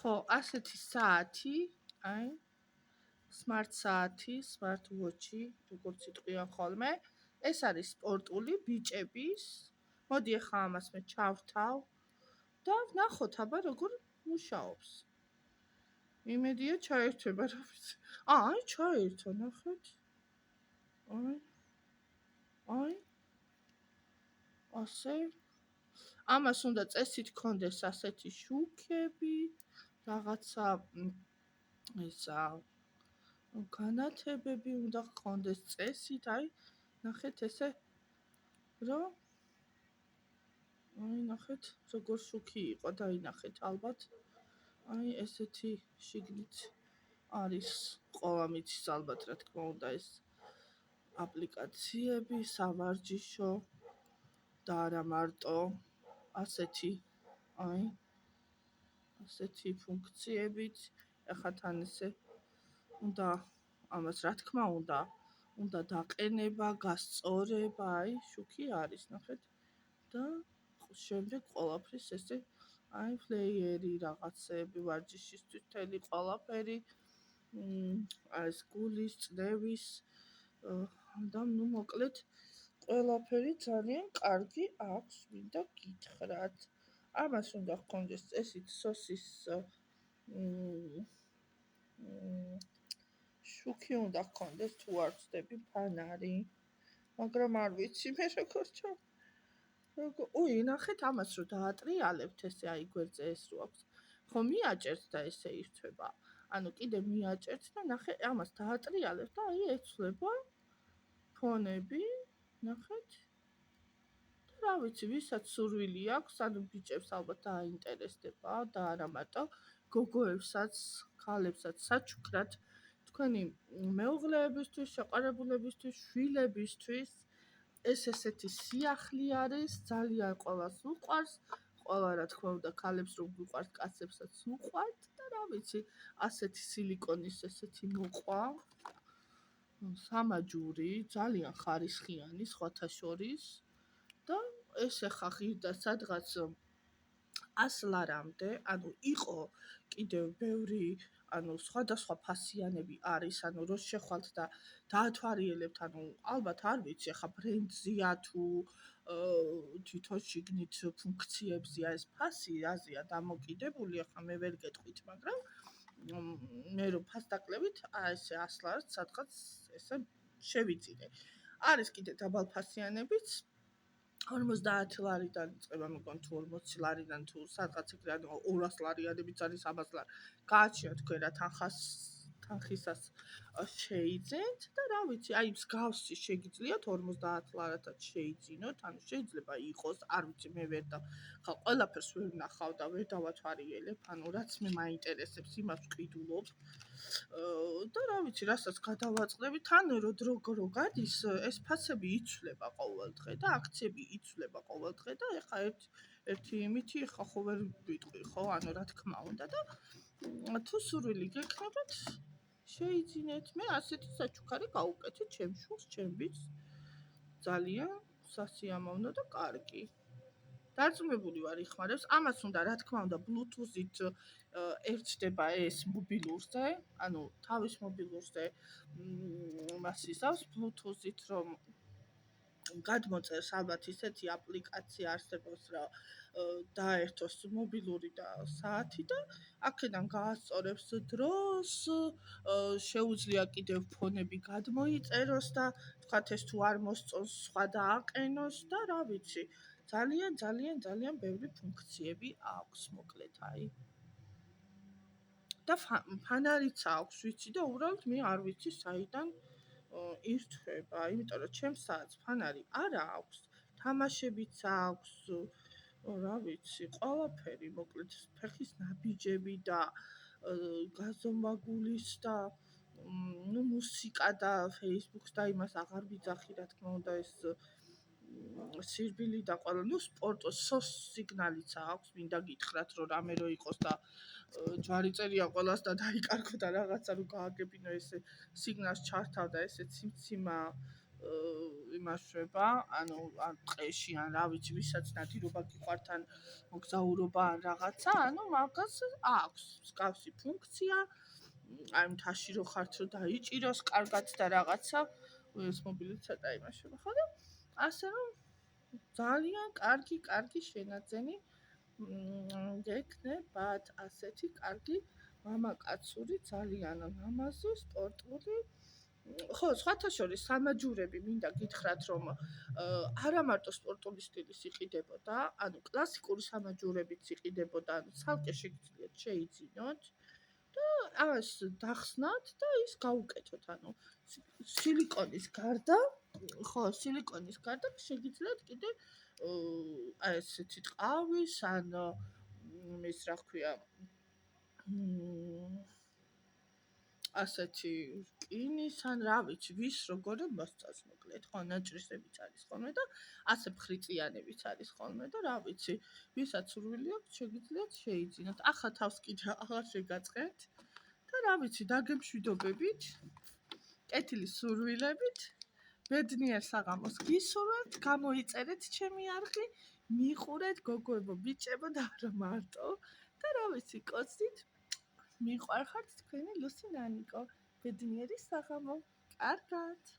ხო, ასეთი საათი, აი, smart საათი, smart watch-ი, როგორც იტყვიან ხოლმე. ეს არის სპორტული ბიჭების. მოდი ახლა ამას მე ჩავრთავ და ვნახოთ აბა როგორ მუშაობს. იმედია ჩაერთვება, რა ვიცი. აი, ჩაერთო, ნახეთ. აი. ასე. ამას უნდა წესით გქონდეს ასეთი შუქები, რაღაცა ისა განათებები უნდა გქონდეს წესით, აი, ნახეთ ესე რომ აი, ნახეთ, როგორ შუქი იყო, დაინახეთ ალბათ. აი, ესეთი შიგნით არის ყოლა მიცის ალბათ, რა თქმა უნდა, ეს აპლიკაციები, სავარჯიშო და არა მარტო ასეთი, აი, ასეთი ფუნქციებით. ახლა თან ესე უნდა ამას რა თქმა უნდა დაყენება, გასწორება, აი, შუქი არის, ნახეთ. და შემდეგ ყველაფრის ესე აი ფლეიერი რაღაცები ვარჯიშისთვის თელი ყველაფერი ეს გულის წნევის და ნუ მოკლედ ყველაფერი ძალიან კარგი აქვს მინდა გითხრათ. ამას უნდა გქონდეს წესით სოსის შუქი უნდა გქონდეს თუ არ ვწდები ფანარი, მაგრამ არ ვიცი მე როგორ ჩა უი, ნახეთ ამას რომ დაატრიალებთ ესე აი გვერდზე ეს რო აქვს. ხო მიაჭერთ და ესე ირთვება. ანუ კიდე მიაჭერთ და ნახე ამას დაატრიალებთ და აი ეცვლება ფონები, ნახეთ. და რა ვიცი, ვისაც სურვილი აქვს, ანუ ბიჭებს ალბათ დააინტერესდება და არა მარტო გოგოებსაც, ქალებსაც საჩუქრად თქვენი მეუღლეებისთვის, შეყვარებულებისთვის, შვილებისთვის ეს ესეთი სიახლე არის, ძალიან ყველას უყვარს, ყველა რა თქმა უნდა ქალებს რომ უყვართ, კაცებსაც უყვართ და რა ვიცი, ასეთი სილიკონის ესეთი მოყვა, სამაჯური, ძალიან ხარისხიანი სხვათა შორის და ეს ახლა ღირდა სადღაც 100 ლარამდე, ანუ იყო კიდევ ბევრი, ანუ სხვადასხვა ფასიანები არის, ანუ რო შეხვალთ და დაათვალიერებთ, ანუ ალბათ არ ვიცი, ახლა ბრენდზია თუ თვითონ შიგნით ფუნქციებზია ეს ფასი, რაზეა დამოკიდებული, ახლა მე ვერ გეტყვით, მაგრამ მე რო ფასდაკლებით, ესე 100 ლარს სადღაც ესე შევიწირე. არის კიდე დაბალფასიანებიც 50 ლარიდან იწყება, მეგონ თუ 40 ლარიდან თუ სადღაც იქ რა 200 ლარიანებიც არის 300 ლარი. გააჩნიათ თქვენ რა თანხისას შეიძენთ და რა ვიცი, აი მსგავსი შეგიძლიათ 50 ლარათაც შეიძინოთ, ანუ შეიძლება იყოს, არ ვიცი, მე ვერ და ხა ყველაფერს ვერ ვნახავ და ვერ დავათვალიერებ, ანუ რაც მე მაინტერესებს, იმას ვყიდულობ. და რა ვიცი, რასაც გადავაწყდებით, ანუ რო გადის, ეს ფასები იცვლება ყოველდღე და აქციები იცვლება ყოველდღე და ეხა ერთი იმითი ეხა ხო ვერ ვიტყვი, ხო, ანუ რა თქმა უნდა და თუ სურვილი გექნებათ, შეიძინეთ. მე ასეთი საჩუქარი გავუკეთე ჩემს შვილს, ჩემს ძალიან სასიამოვნო და კარგი. დარწმუნებული ვარ იხმარებს. ამას უნდა რა თქმა უნდა Bluetooth-ით ერთდება ეს მობილურზე, ანუ თავის მობილურზე მას ისავს Bluetooth-ით რომ გადმოწერს ალბათ ისეთი აპლიკაცია არსებობს, რომ დაერთოს მობილური და საათი და აქედან გაასწორებს დროს, შეუძლია კიდევ ფონები გადმოიწეროს და თქვათ ეს თუ არ მოსწონს სხვა დააყენოს და რა ვიცი, ძალიან ბევრი ფუნქციები აქვს მოკლედ აი. და ფანარიც აქვს, ვიცი და უბრალოდ მე არ ვიცი საიდან ირთვება, იმიტომ რომ ჩემს საათს ფანარი არ აქვს, თამაშებიც აქვს, რა ვიცი, ყველაფერი, მოკლედ ფეხის ნაბიჯები და გაზომვა-გულის და ნუ მუსიკა და Facebook-ს და იმას აღარ ვიძახი, რა თქმა უნდა, ეს სირბილი და ყველა, ნუ სპორტოს სიგნალიც აქვს, მინდა გითხრათ, რომ რამე რო იყოს და ჯვარი წერია ყველას და დაიკარგო და რაღაცა რომ გააგებინო ესე სიგნალს ჩართავ და ესე ციმციმა იმასვება, ანუ ან ტყეში ან რა ვიცი, ვისაც ნადირობა გიყვართ ან მოგზაურობა ან რაღაცა, ანუ მაგას აქვს მსგავსი ფუნქცია. აი მთაში რო ხართ, რომ დაიჭიროს კარგად და რაღაცა, ეს მობილი ცოტა იმაშება, ხო და ასე რომ ძალიან კარგი შენაძენი გექნებათ ასეთი კარგი მამაკაცური, ძალიან ლამაზი, სპორტული. ხო, სხვათა შორის სამაჯურები მინდა გითხრათ, რომ არა მარტო სპორტული სტილის იყიდებოდა, ანუ კლასიკური სამაჯურებიც იყიდებოდა, ანუ ცალკე შეგიძლიათ შეიძინოთ და ამას დახსნათ და ის გაუკეთოთ, ანუ სილიკონის გარდა, ხო, სილიკონის გარდა შეგიძლიათ კიდე აი ესეთი ტყავის ან ის რა ქვია ასეთი რკინის ან რა ვიცი, ვის როგორი მოსწავს მოკლედ, ხო, ნაჭრისებიც არის ხოლმე და ასე ფხრიწიანებიც არის ხოლმე და რა ვიცი, ვისაც სურვილი აქვს, შეგიძლიათ შეიძინოთ. ახლა თავს კიდე აღარ შეგაწყენთ და რა ვიცი, დაგემშვიდობებით, კეთილის სურვილებით, ბედნიერ საღამოს გისურვებთ, გამოიწერეთ ჩემი არხი, მიყურეთ გოგოებო, ბიჭებო და არა მარტო და რა ვიცი, კოცით მიყვარხართ თქვენი ლუსი ნანიკო. ბედნიერი საღამო. კარგად.